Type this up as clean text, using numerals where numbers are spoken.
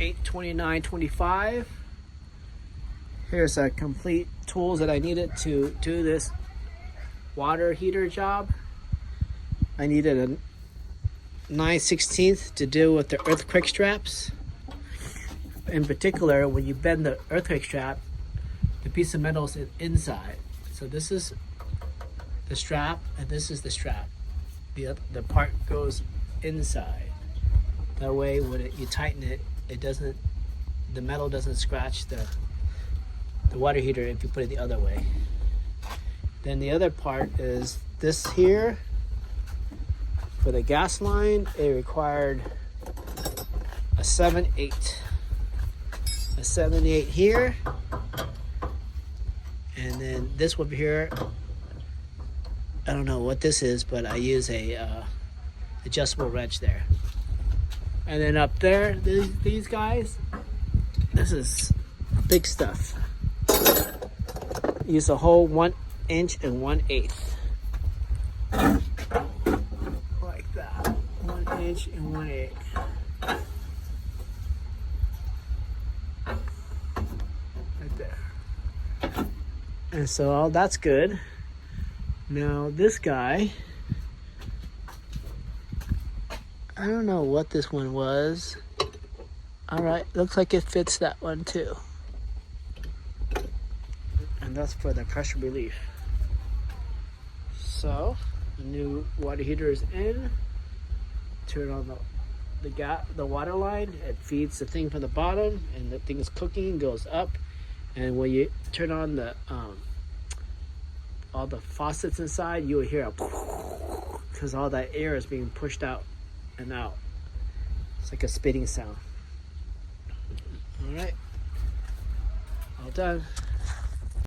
8/29/25. Here's a complete tools that I needed to do this water heater job. I needed a 9/16 to deal with the earthquake straps. In particular, when you bend the earthquake strap, the piece of metal is inside. So this is the strap and this is the strap. The part goes inside. That way when you tighten it, the metal doesn't scratch the water heater if you put it the other way. Then the other part is this here. For the gas line, it required a 7/8. A 7/8 here. And then this one here, I don't know what this is, but I use a adjustable wrench there. And then up there, these guys, this is big stuff. Use a whole 1 inch and 1/8. Like that. 1 inch and 1/8. Right there. And so all that's good. Now this guy, I don't know what this one was. All right, looks like it fits that one too. And that's for the pressure relief. So the new water heater is in. Turn on the water line. It feeds the thing from the bottom, and the thing is cooking, goes up. And when you turn on the all the faucets inside, you will hear a because all that air is being pushed out and out. It's like a spitting sound. All right, all done.